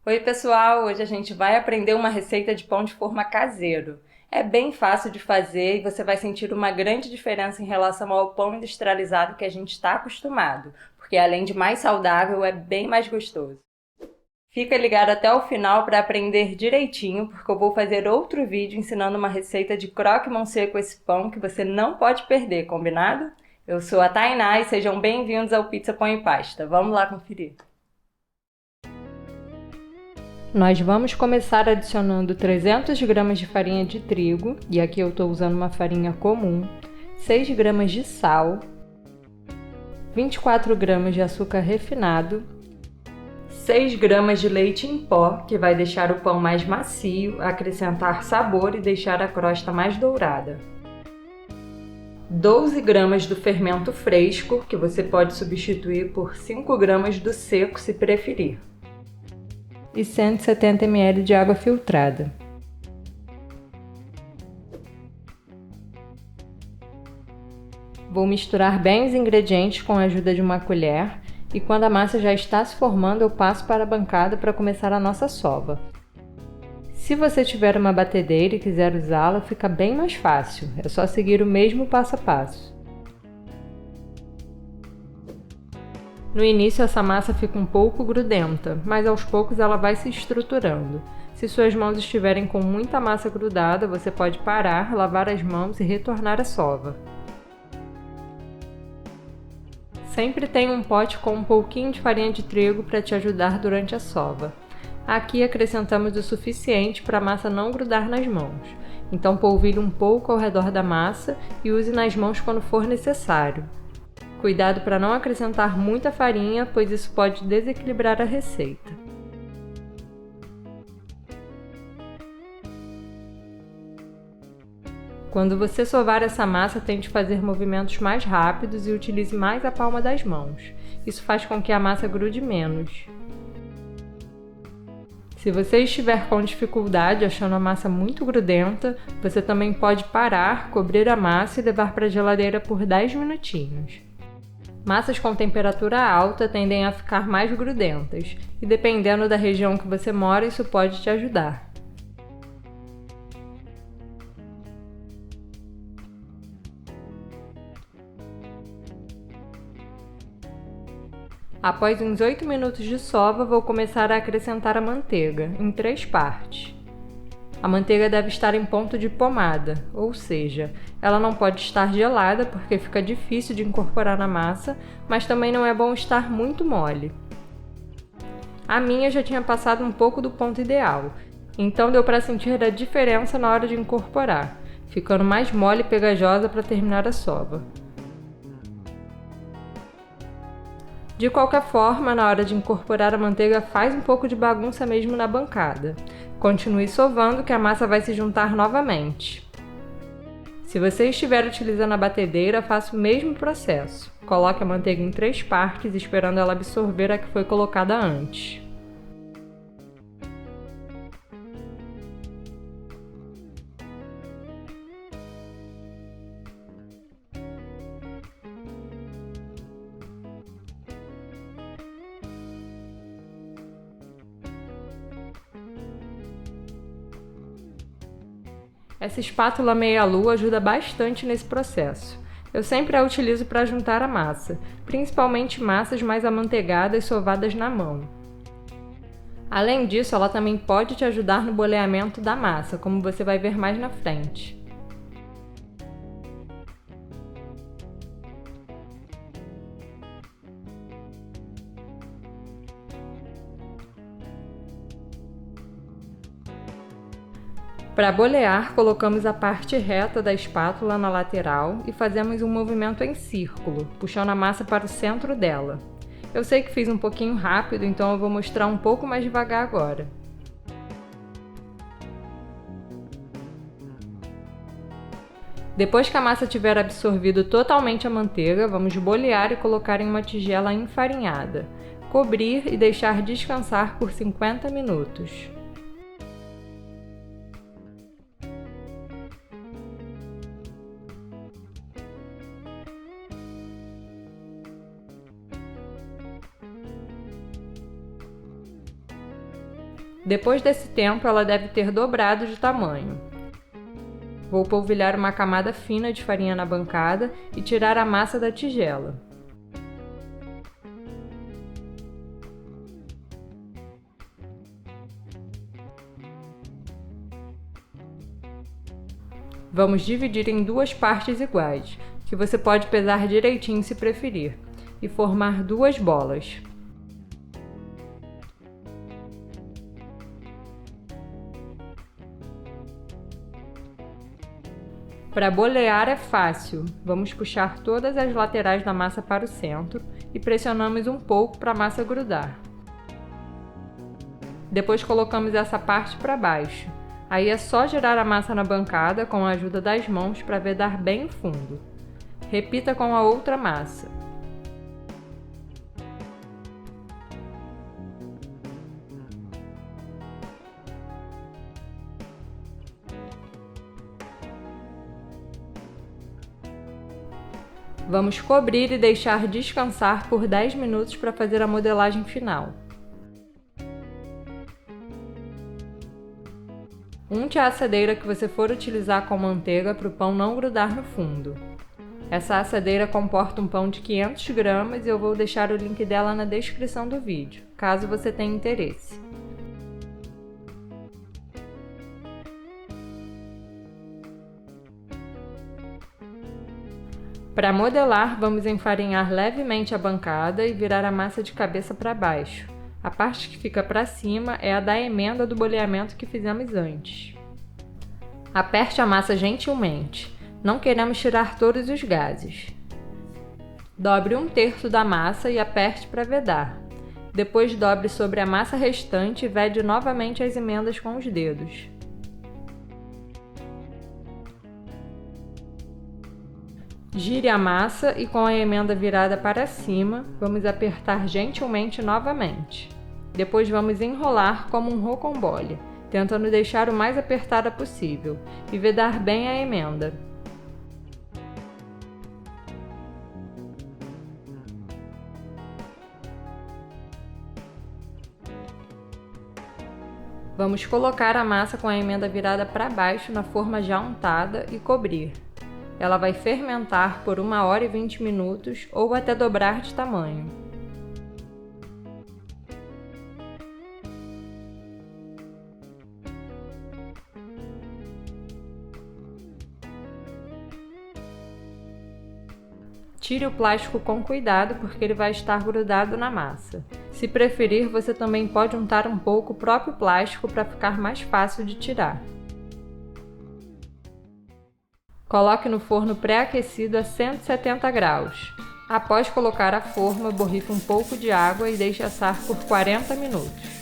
Oi, pessoal! Hoje a gente vai aprender uma receita de pão de forma caseiro. É bem fácil de fazer e você vai sentir uma grande diferença em relação ao pão industrializado que a gente está acostumado, porque além de mais saudável, é bem mais gostoso. Fica ligado até o final para aprender direitinho, porque eu vou fazer outro vídeo ensinando uma receita de croque-mão seco esse pão que você não pode perder, combinado? Eu sou a Tainá e sejam bem-vindos ao Pizza Pão e Pasta. Vamos lá conferir. Nós vamos começar adicionando 300 gramas de farinha de trigo, e aqui eu estou usando uma farinha comum, 6 gramas de sal, 24 gramas de açúcar refinado, 6 gramas de leite em pó, que vai deixar o pão mais macio, acrescentar sabor e deixar a crosta mais dourada. 12 gramas do fermento fresco, que você pode substituir por 5 gramas do seco se preferir. E 170 ml de água filtrada. Vou misturar bem os ingredientes com a ajuda de uma colher e quando a massa já está se formando, eu passo para a bancada para começar a nossa sova. Se você tiver uma batedeira e quiser usá-la, fica bem mais fácil, é só seguir o mesmo passo a passo. No início essa massa fica um pouco grudenta, mas aos poucos ela vai se estruturando. Se suas mãos estiverem com muita massa grudada, você pode parar, lavar as mãos e retornar à sova. Sempre tenha um pote com um pouquinho de farinha de trigo para te ajudar durante a sova. Aqui acrescentamos o suficiente para a massa não grudar nas mãos. Então polvilhe um pouco ao redor da massa e use nas mãos quando for necessário. Cuidado para não acrescentar muita farinha, pois isso pode desequilibrar a receita. Quando você sovar essa massa, tente fazer movimentos mais rápidos e utilize mais a palma das mãos. Isso faz com que a massa grude menos. Se você estiver com dificuldade achando a massa muito grudenta, você também pode parar, cobrir a massa e levar para a geladeira por 10 minutinhos. Massas com temperatura alta tendem a ficar mais grudentas, e dependendo da região que você mora, isso pode te ajudar. Após uns 8 minutos de sova, vou começar a acrescentar a manteiga, em 3 partes. A manteiga deve estar em ponto de pomada, ou seja, ela não pode estar gelada porque fica difícil de incorporar na massa, mas também não é bom estar muito mole. A minha já tinha passado um pouco do ponto ideal, então deu para sentir a diferença na hora de incorporar, ficando mais mole e pegajosa para terminar a sova. De qualquer forma, na hora de incorporar a manteiga, faz um pouco de bagunça mesmo na bancada. Continue sovando que a massa vai se juntar novamente. Se você estiver utilizando a batedeira, faça o mesmo processo. Coloque a manteiga em 3 partes, esperando ela absorver a que foi colocada antes. Essa espátula meia-lua ajuda bastante nesse processo. Eu sempre a utilizo para juntar a massa, principalmente massas mais amanteigadas sovadas na mão. Além disso, ela também pode te ajudar no boleamento da massa, como você vai ver mais na frente. Para bolear, colocamos a parte reta da espátula na lateral e fazemos um movimento em círculo, puxando a massa para o centro dela. Eu sei que fiz um pouquinho rápido, então eu vou mostrar um pouco mais devagar agora. Depois que a massa tiver absorvido totalmente a manteiga, vamos bolear e colocar em uma tigela enfarinhada. Cobrir e deixar descansar por 50 minutos. Depois desse tempo, ela deve ter dobrado de tamanho. Vou polvilhar uma camada fina de farinha na bancada e tirar a massa da tigela. Vamos dividir em duas partes iguais, que você pode pesar direitinho se preferir, e formar duas bolas. Para bolear é fácil, vamos puxar todas as laterais da massa para o centro e pressionamos um pouco para a massa grudar. Depois colocamos essa parte para baixo. Aí é só girar a massa na bancada com a ajuda das mãos para vedar bem o fundo. Repita com a outra massa. Vamos cobrir e deixar descansar por 10 minutos para fazer a modelagem final. Unte a assadeira que você for utilizar com manteiga para o pão não grudar no fundo. Essa assadeira comporta um pão de 500 gramas e eu vou deixar o link dela na descrição do vídeo, caso você tenha interesse. Para modelar, vamos enfarinhar levemente a bancada e virar a massa de cabeça para baixo. A parte que fica para cima é a da emenda do boleamento que fizemos antes. Aperte a massa gentilmente, não queremos tirar todos os gases. Dobre 1/3 da massa e aperte para vedar. Depois dobre sobre a massa restante e vede novamente as emendas com os dedos. Gire a massa e com a emenda virada para cima, vamos apertar gentilmente novamente. Depois vamos enrolar como um rocambole, tentando deixar o mais apertada possível e vedar bem a emenda. Vamos colocar a massa com a emenda virada para baixo na forma já untada e cobrir. Ela vai fermentar por 1 hora e 20 minutos ou até dobrar de tamanho. Tire o plástico com cuidado porque ele vai estar grudado na massa. Se preferir, você também pode untar um pouco o próprio plástico para ficar mais fácil de tirar. Coloque no forno pré-aquecido a 170 graus. Após colocar a forma, borrife um pouco de água e deixe assar por 40 minutos.